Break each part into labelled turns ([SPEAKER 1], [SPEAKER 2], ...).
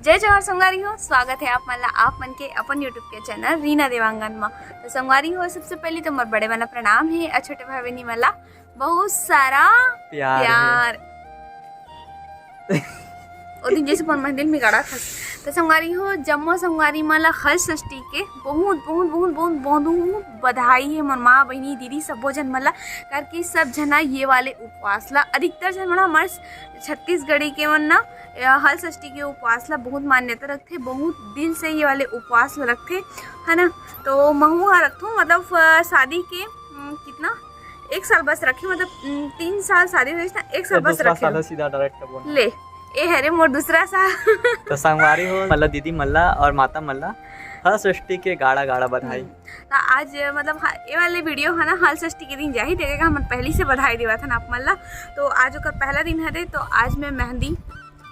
[SPEAKER 1] जय जवाहर संगवारी हो, स्वागत है आप मला आप मन के अपन यूट्यूब के चैनल रीना देवांगन में। तो संगवारी हो, सबसे पहले तो मोर बड़े वाला प्रणाम है और छोटे भाई बहनी मला बहुत सारा प्यार। ओ दिन जैसे मन दिल में गड़ा था। तो संगवारी हो, जम्मो संगवारी मला हर षष्ठी के बहुत बहुत बहुत बहुत बहुत बधाई है। मोर माँ बहनी दीदी सब जन मला करके सब जना ये वाले उपवास ला अधिकतर जन मला हमारे छत्तीसगढ़ी के मन ना हल षष्ठी के उपवास ला बहुत मान्यता रखते, बहुत दिल से ये वाले उपवास ला रखते है ना। तो महू रखूँ मतलब शादी के कितना 1 साल बस रखे, मतलब 3 साल शादी हुई ना, 1 साल बस रखे
[SPEAKER 2] सीधा डायरेक्ट
[SPEAKER 1] ले ए हरे मोर दूसरा सा।
[SPEAKER 2] तो संगवारी हो मल्ला दीदी मल्ला और माता मल्ला हल षष्ठी के गाड़ा गाड़ा बधाई।
[SPEAKER 1] तो आज मतलब ये वाले वीडियो है ना हल षष्ठी के दिन जाही देखेगा, हम पहले से बधाई देवा था ना आप मल्ला। तो आज ओकर पहला दिन है, तो आज मैं मेहंदी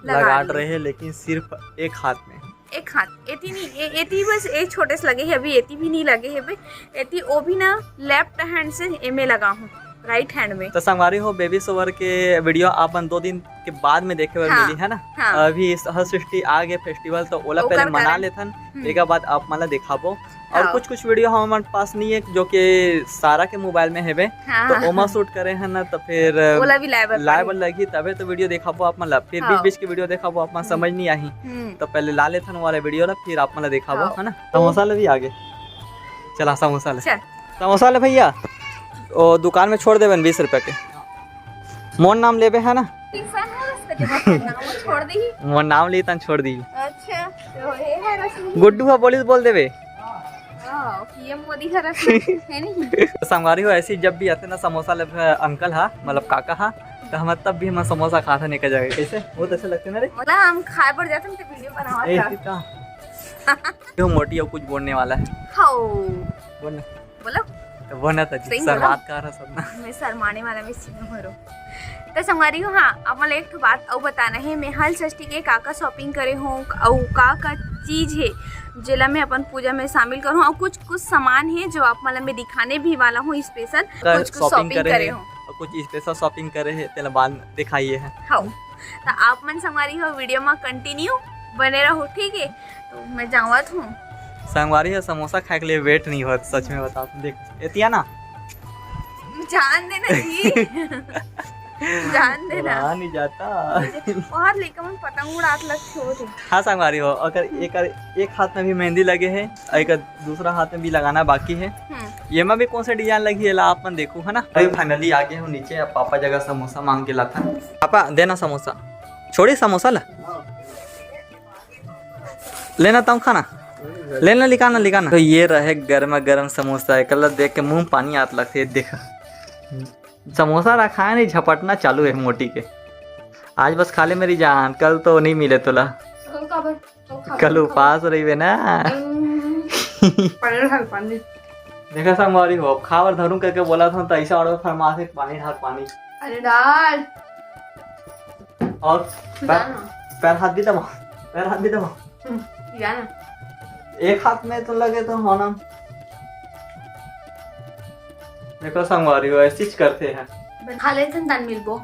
[SPEAKER 2] लगा रहे, लेकिन सिर्फ एक हाथ में,
[SPEAKER 1] एक हाथ एती नहीं एती बस एक छोटे से लगे है, अभी एती भी नहीं लगे है, एती वो भी ना लेफ्ट हैंड से एमे लगा हूँ राइट हैंड में।
[SPEAKER 2] तो संगवारी हो बेबी सोवर के वीडियो अपन 2 दिन के बाद में देखे हुए मिली है ना। अभी हल षष्ठी आ गए फेस्टिवल, तो ओला पहले मना लेथन, एक बाद आप मला दिखाबो। और कुछ वीडियो हमारे पास नहीं है जो कि सारा के मोबाइल में है, तो ओमा शूट करे है ना, तो फिर लाइव लगी तबे तो वीडियो दिखाबो आप मला। फिर बीच के वीडियो दिखाबो आप समझ नहीं आई, तो पहले ला लेथन वाले वीडियो ला, फिर आप मला दिखाबो है ना। समोसा ले भी आगे चला, समोसा ले भैया ओ दुकान में छोड़ देवन 20 रुपए के। मोर नाम लेबे है ना,
[SPEAKER 1] छोड़ दी
[SPEAKER 2] मोर नाम ली तन छोड़ दी।
[SPEAKER 1] अच्छा तो हे है
[SPEAKER 2] गुड्डू बोलिस बोल देवे
[SPEAKER 1] पीएम मोदी है नहीं।
[SPEAKER 2] संगवारी हो ऐसी जब भी आते ना समोसा ले अंकल हा मतलब काका हा, तो हम तब भी हम समोसा खाता नहीं का जगह कैसे बहुत अच्छे लगते ना रे,
[SPEAKER 1] मतलब हम खाए पड़ जाते तो वीडियो बनावा
[SPEAKER 2] था। मोटी और कुछ बोलने वाला है,
[SPEAKER 1] हाओ
[SPEAKER 2] बोलो वो ना था
[SPEAKER 1] शर्मात
[SPEAKER 2] कर रहा सब ना,
[SPEAKER 1] मैं शर्माने वाला में सिंह तो संगवारी हो। हाँ अब मैं एक बात और बताना है, मैं हल षष्ठी के काका शॉपिंग करे हूँ और का चीज़ है जिला में अपन पूजा में शामिल करूँ, और कुछ सामान है जो आप मतलब मैं दिखाने भी वाला हूँ स्पेशल। कुछ शॉपिंग करे हूँ
[SPEAKER 2] और कुछ स्पेशल शॉपिंग करे है, तेला बाद दिखाइए है।
[SPEAKER 1] हाँ तो आप मन संगवारी हो वीडियो में कंटिन्यू बने रहो, ठीक है। तो मैं जावत हूँ।
[SPEAKER 2] संगवारी है समोसा खाए के लिए वेट नहीं होता, सच में बता देख एतिया ना
[SPEAKER 1] जान देना जी जान देना
[SPEAKER 2] नहीं जाता
[SPEAKER 1] और लेकर मन पतंग उड़ात लगते हो।
[SPEAKER 2] हाँ संगवारी हो, अगर एक हाथ में भी मेहंदी लगे है, एक दूसरा हाथ में भी लगाना बाकी है। ये में भी कौन सा डिजाइन लगी है आप मन देखो है ना। अभी फाइनली आ गए हूँ नीचे, अब पापा जगह समोसा मांग के लाता है। पापा देना समोसा, छोड़िए समोसा ला लेना, तुम खाना लेना लिखाना। तो ये रहे गर्मा गर्म समोसा है, कल देख के मुंह पानी आत लगते है। देख समोसा रखा है नहीं, झपटना चालू है मोटी के। आज बस खा ले मेरी जान, कल तो नहीं मिले तुला, कल उपास रही ना। देखा संगवारी हो खावर धरूं करके बोला था, तो ऐसा ऑर्डर फरमाते पानी ढाल पानी,
[SPEAKER 1] अरे डाल
[SPEAKER 2] और पैर हाथ भी दबा एक हाथ में तो लगे तो होना। देखो संगवारी हो ऐसी करते हैं,
[SPEAKER 1] खा लेथन तन मिलबो,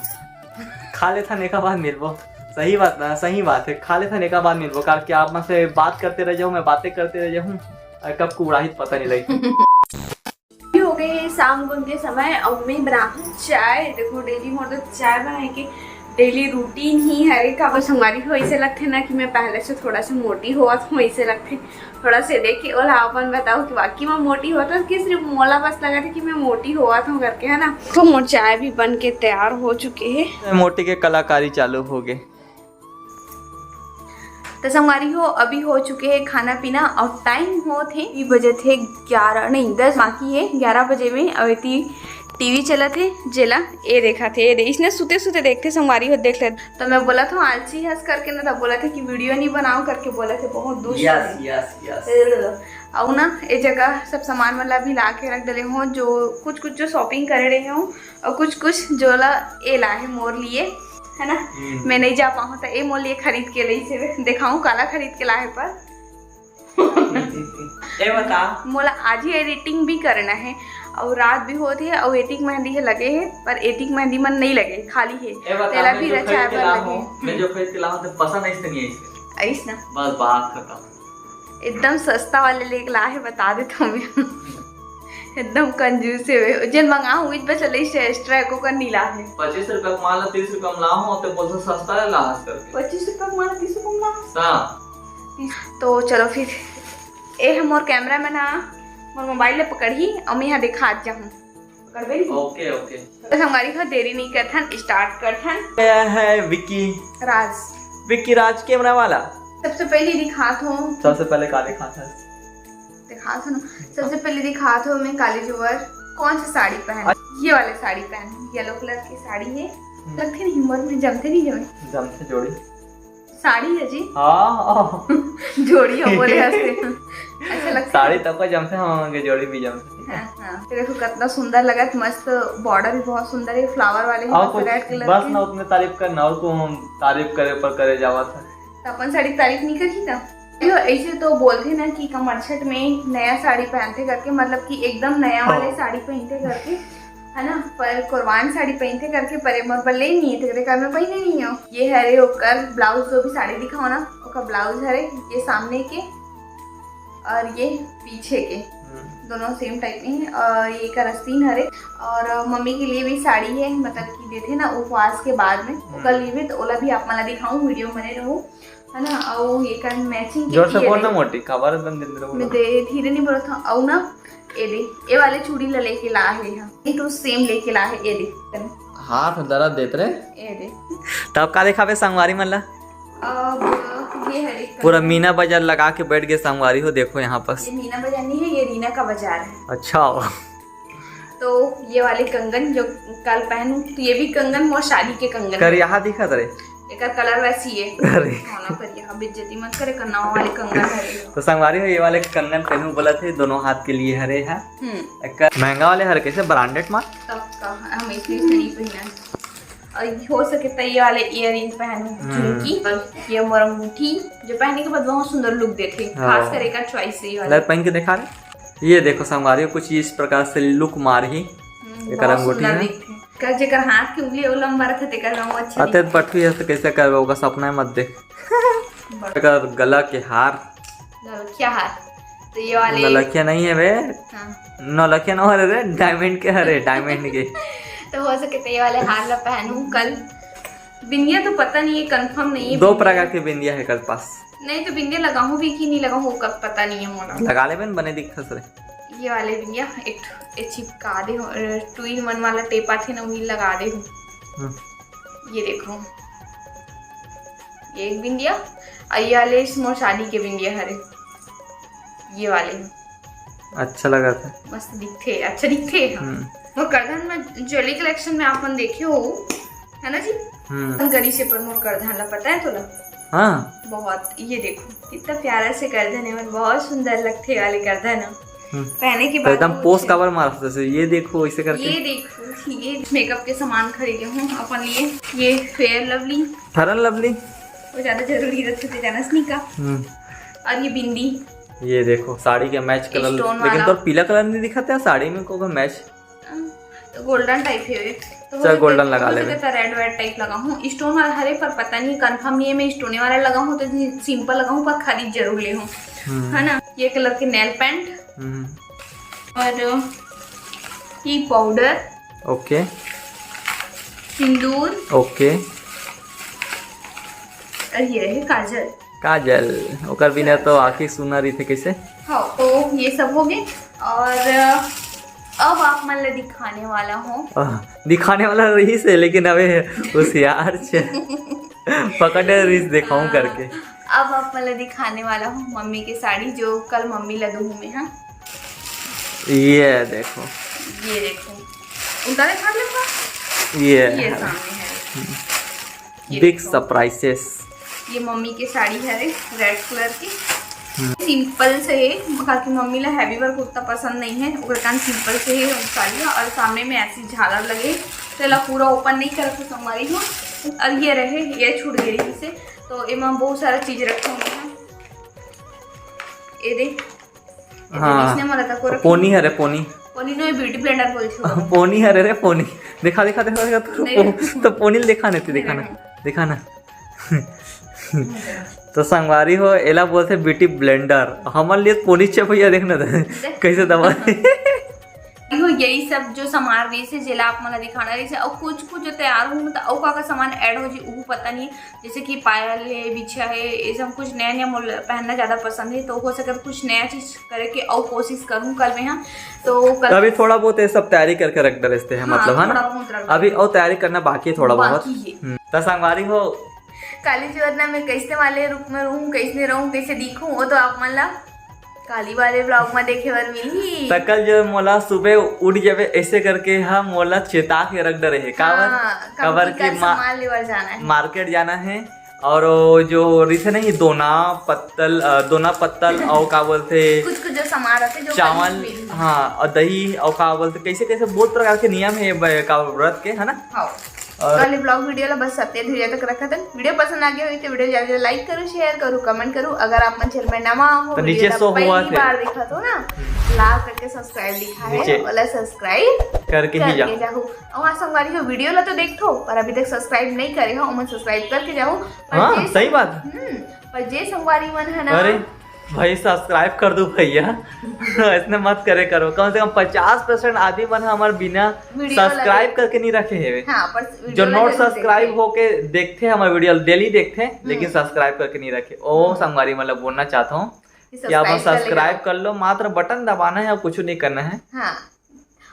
[SPEAKER 2] खा लेथन एक बाद मिलबो। सही बात है, खा लेथन एक बाद मिलबो। कार क्या आप से बात करते रह जाऊँ, मैं बातें करते रह जाऊँ, कब कुड़ाहित पता नहीं लगी।
[SPEAKER 1] हो गए शाम गुन के समय और मैं बना चाय। देखो डेली मोर तो चाय बनाए के डेली रूटीन ही है। काबर संगवारी हो ऐसे लगते ना कि मैं पहले से थोड़ा सा मोटी हुआ तो ऐसे लगते थोड़ा से देखे और अपन बताओ कि वाकई में मोटी हुआ था कि सिर्फ मोला बस लगा था कि मैं मोटी हुआ था करके है ना। तो मोर चाय भी बन के तैयार हो चुके हैं,
[SPEAKER 2] मोटी के कलाकारी चालू हो गए।
[SPEAKER 1] तो संगवारी हो अभी हो चुके हैं खाना पीना और टाइम हो थे बजे थे 11 नहीं 10 बाकी है 11 बजे में। अब टीवी चला थे जेला ये देखा थे, इसने सुते सुते देखते संगवारी हो देख ले। तो मैं बोला था आलसी हंस करके ना, तब बोला था कि वीडियो नहीं बनाओ करके बोला थे बहुत दूर। और ना ये जगह सब सामान वाला भी ला के रख डले हो, जो कुछ जो शॉपिंग कर रहे हो और कुछ जो ला ये लाए मोर लिए है ना। मैं नहीं जा पाऊँ तो ये मोर लिए खरीद के लाई से दिखाऊँ काला खरीद के लाए पर मोला आज ही एडिटिंग भी करना है और रात भी होती है और एटिक मेहंदी है लगे है, पर एटिक मेहंदी मन नहीं लगे खाली है। तेला भी रचा है पर लगे।
[SPEAKER 2] मैं जो खरीद के लाऊं तो पसंद ऐसे नहीं है।
[SPEAKER 1] आइस ना
[SPEAKER 2] बस बात खत्म।
[SPEAKER 1] एकदम सस्ता वाले लेके ला है, बता देता हूँ मैं। एकदम कंजूस है जन मंगा हुई बस चले एक्स्ट्रा को कर नीला है।
[SPEAKER 2] 25 रुपए का माल 30 रुपए में ला हो तो बोल सस्ता है लास करके
[SPEAKER 1] 25 रुपए का माल 30 रुपए में ला।
[SPEAKER 2] हां
[SPEAKER 1] तो चलो फिर ए हम और कैमरा में ना मोर मोबाइल ले पकड़ी और मैं यहाँ दिखा जाऊँ पकड़बे।
[SPEAKER 2] ओके ओके
[SPEAKER 1] तो हमारी घर देरी नहीं करथन, स्टार्ट करथन।
[SPEAKER 2] क्या है विक्की राज कैमरा वाला।
[SPEAKER 1] सबसे पहले दिखात हो,
[SPEAKER 2] सबसे पहले का दिखाता है
[SPEAKER 1] दिखात हो ना, सबसे पहले दिखात हो मैं काली जुवर कौन सी साड़ी पहन, ये वाले साड़ी पहन, येलो कलर की साड़ी है। लगते नहीं हिम्मत में जमते नहीं
[SPEAKER 2] जमते जोड़ी
[SPEAKER 1] साड़ी है जी।
[SPEAKER 2] हाँ
[SPEAKER 1] जोड़ी हो बोले हंसते अच्छा लगता
[SPEAKER 2] साड़ी तब का जमते हम जोड़ी भी जमते।
[SPEAKER 1] हाँ देखो कितना सुंदर लगा, मस्त बॉर्डर भी बहुत सुंदर है, फ्लावर वाले रेड कलर
[SPEAKER 2] बस ना उतने तारीफ करना और को हम तारीफ करे पर करे जावा था
[SPEAKER 1] तो अपन साड़ी तारीफ नहीं करी था। ऐसे तो बोलते ना कि कमरछट में नया साड़ी पहनते करके, मतलब कि एकदम नया वाले साड़ी पहनते करके है ना, पर कुर्बान साड़ी पहनते करके परे मोर पर ले नहीं है तेरे घर में पहने नहीं हो। ये हरे ओकर ब्लाउज जो भी साड़ी दिखाओ ना ओकर ब्लाउज हरे, ये सामने के और ये पीछे के दोनों सेम टाइप में है, और ये का रस्तीन हरे। और मम्मी के लिए भी साड़ी है, मतलब कि देते ना उपवास के बाद में ओकर लिए भी, तो ओला भी आप मला दिखाऊं वीडियो बने रहो है ना। और ये का मैचिंग
[SPEAKER 2] जोर से बोलना मोटी खबर बंद दिन रहो
[SPEAKER 1] मैं धीरे नहीं बोला था। और ना ये वाले चूड़ी ला लेके ला है, ये तो सेम लेके ला है। ये दे
[SPEAKER 2] हाथ दर्द देत रे,
[SPEAKER 1] ये दे
[SPEAKER 2] तब का दिखावे संगवारी मन ला।
[SPEAKER 1] अब ये है
[SPEAKER 2] पूरा मीना बाजार लगा के बैठ गए संगवारी हो, देखो यहाँ पर।
[SPEAKER 1] ये मीना बाजार नहीं है, ये रीना का बाजार है।
[SPEAKER 2] अच्छा
[SPEAKER 1] तो ये वाले कंगन जो कल पहनूं, तो ये भी कंगन मोर शादी के कंगन
[SPEAKER 2] कर यहाँ दिखा रे,
[SPEAKER 1] एकर कलर वैसी है।
[SPEAKER 2] अरे
[SPEAKER 1] होना कर यहाँ बेइज्जती मत करे, कन्नावा वाले कंगन है।
[SPEAKER 2] तो संगवारी हो ये वाले कंगन पहनू बोला थे, दोनों हाथ के लिए हरे है। एक महंगा वाले हरे कैसे ब्रांडेड माल
[SPEAKER 1] तब का हम इसलिए नहीं पहना। और हो सके तो ये वाले इयररिंग पहनूं, झुमकी और ये मोर अंगूठी जो पहनने के बाद बहुत सुंदर लुक देते, खास कर एक चॉइस है ये वाला।
[SPEAKER 2] पहन के दिखा रहे, ये देखो संगवारी कुछ इस प्रकार से लुक मार ही एक अंगूठी है।
[SPEAKER 1] जेकर हाथ की उंगली वो लंबा रहता तेकर रंग अच्छा
[SPEAKER 2] अते पटवी है तो कैसे करबे होगा सपना मत देख। एकर गला के हार
[SPEAKER 1] क्या हार, तो ये वाले
[SPEAKER 2] नलखिया नहीं है बे, नलखिया ना हरे रे, डायमंड के हरे, डायमंड के।
[SPEAKER 1] तो हो सके तो ये वाले हार ला पहनूं कल। बिंदिया तो पता नहीं है, कंफर्म नहीं है।
[SPEAKER 2] 2 प्रकार की बिंदिया है कल पास।
[SPEAKER 1] नहीं तो बिंदिया लगाऊं भी कि नहीं लगाऊं वो कब पता नहीं है मोला।
[SPEAKER 2] लगा ले बन बने दिखस रे।
[SPEAKER 1] ये वाले बिंदिया एक चिपका दे, 2-in-1 वाला टेपा थे ना वही लगा दे। ये देखो ये एक बिंदिया, और ये वाले मोर शादी के बिंदिया हरे, ये वाले
[SPEAKER 2] अच्छा लगा था,
[SPEAKER 1] मस्त दिखते, अच्छा दिखते। मोर करधन में ज्वेलरी कलेक्शन में आपन देखे हो है ना जी, गरी से पर मोर करधन ला पता है तोला।
[SPEAKER 2] हाँ
[SPEAKER 1] बहुत, ये देखो कितना प्यारा से करधन है, बहुत सुंदर लगते वाले करधन पहने के बाद
[SPEAKER 2] एकदम पोस्ट कवर मार जैसे। ये देखो ऐसे करके,
[SPEAKER 1] ये देखो ये मेकअप के सामान खरीदे हूँ अपन लिए। ये फेयर लवली वो ज्यादा जरूरी रहते थे जानस नहीं का। और ये बिंदी,
[SPEAKER 2] ये देखो साड़ी के मैच कलर, लेकिन तो पीला कलर नहीं दिखाता साड़ी में, को मैच
[SPEAKER 1] तो गोल्डन टाइप है तो
[SPEAKER 2] चल गोल्डन लगा ले,
[SPEAKER 1] तो रेड टाइप लगा हूँ। स्टोन वाला हरे पर पता नहीं कंफर्म नहीं है, मैं स्टोन वाला लगा हूँ तो सिंपल लगा हूँ पर खरीद जरूर ले हूँ है ना। ये कलर के नेल पेंट और ये पाउडर,
[SPEAKER 2] ओके
[SPEAKER 1] सिंदूर,
[SPEAKER 2] ओके।
[SPEAKER 1] और ये रहे काजल
[SPEAKER 2] ओकर बिना तो आंखें सुना रही थे कैसे।
[SPEAKER 1] हाँ तो ये सब हो गए। और अब आप मतलब दिखाने वाला
[SPEAKER 2] रही से, लेकिन अबे होशियार छे पकड़ रही दिखाऊं करके।
[SPEAKER 1] अब आप मतलब दिखाने वाला हूँ मम्मी की साड़ी जो कल मम्मी लदू में है।
[SPEAKER 2] ये देखो
[SPEAKER 1] उनका दिखा लेगा, ये सामने है
[SPEAKER 2] बिग सरप्राइजेस।
[SPEAKER 1] ये मम्मी की साड़ी है रेड कलर की, सिंपल से है बाकी मम्मी ला हैवी वर्क उतना पसंद नहीं है, ओकर कारण सिंपल से है साड़ी। और सामने में ऐसी झालर लगे तो पूरा ओपन नहीं कर सकता हमारी हो। और ये रहे, ये छूट गई से तो इमा बहुत सारा चीज रखे होंगे हैं। ये देख
[SPEAKER 2] पोनी है रे, पोनी
[SPEAKER 1] नो ब्यूटी ब्लेंडर बोल छो
[SPEAKER 2] पोनी है रे, पोनी दिखा तो पोनी दिखाने थे, दिखाना तो संगवारी हो एला बोलते ब्यूटी ब्लेंडर, हमारे लिए पुलिस भैया देखना था कैसे दबा
[SPEAKER 1] देखो यही सब जो सामान रही से जेला आप मला दिखाना रही से और कुछ कुछ जो तैयार हो मतलब और का सामान ऐड हो जी वो पता नहीं, जैसे कि पायल है, बिछिया है, ये सब कुछ नया नया मोल पहनना ज़्यादा पसंद है, तो हो सके तो कुछ नया चीज़ करे के और कोशिश करूँ कल में। हाँ तो कल
[SPEAKER 2] अभी थोड़ा बहुत ये सब तैयारी करके रख डरते हैं, मतलब है ना अभी और तैयारी करना बाकी है थोड़ा बहुत। तो संगवारी हो
[SPEAKER 1] काली जीवतना में कैसे वाले रूप में रहूँ, कैसे रहूँ, कैसे दिखूँ, वो तो आप मतलब काली वाले ब्लॉग में देखे बर मिली।
[SPEAKER 2] सकल जो मोला सुबह उठ जावे ऐसे करके हम मोला चेता के रख डरे है काबर के
[SPEAKER 1] सामान लेवर जाना है,
[SPEAKER 2] मार्केट जाना है। और जो रिथे नहीं दोना पत्तल और का बोलते
[SPEAKER 1] कुछ कुछ जो सामान रहते जो
[SPEAKER 2] चावल, हाँ और दही और का बोलते कैसे कैसे बहुत प्रकार के नियम है का व्रत के, है ना।
[SPEAKER 1] कल ब्लॉग वीडियो ला बस सत्य धीरे तक रखा था। वीडियो पसंद आ गया हो तो वीडियो ज्यादा लाइक करो, शेयर करो, कमेंट करो। अगर आप मन चैनल में नवा हो
[SPEAKER 2] तो नीचे सो हुआ थे
[SPEAKER 1] बार देखा तो ना लाल करके सब्सक्राइब लिखा है वाला सब्सक्राइब करके ही जाओ। और संगवारी हो वीडियो ला तो देखो पर अभी तक सब्सक्राइब नहीं करे हो मन सब्सक्राइब करके जाओ।
[SPEAKER 2] हां सही बात
[SPEAKER 1] पर जे संगवारी मन है ना
[SPEAKER 2] अरे भाई सब्सक्राइब कर दो भैया इतने मत करे करो, कम से कम 50% आदमी मन हमारे बिना सब्सक्राइब करके नहीं रखे है।
[SPEAKER 1] हाँ, पर
[SPEAKER 2] जो नॉट सब्सक्राइब होके देखते हैं हमारे वीडियो डेली देखते हैं लेकिन सब्सक्राइब करके नहीं रखे। ओ संगवारी मतलब बोलना चाहता हूँ कि आप सब्सक्राइब कर लो, मात्र बटन दबाना है और कुछ नहीं करना है।
[SPEAKER 1] हाँ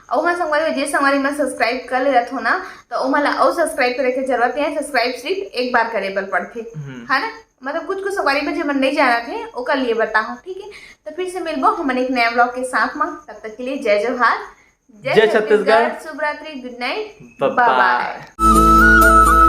[SPEAKER 1] और मैं संगवारी जे संगवारी में सब्सक्राइब कर ले रहा ना तो मला और सब्सक्राइब करे के जरूरत है। सब्सक्राइब सिर्फ एक बार करे बल पड़ते है ना, मतलब कुछ कुछ संगवारी में जो मन नहीं जाना थे वो कल लिए बताओ, ठीक है। तो फिर से मिलबो हम एक नया ब्लॉग के साथ में, तब तक के लिए जय जोहार, जय छत्तीसगढ़, शुभ रात्रि, गुड नाइट, बाय बाय।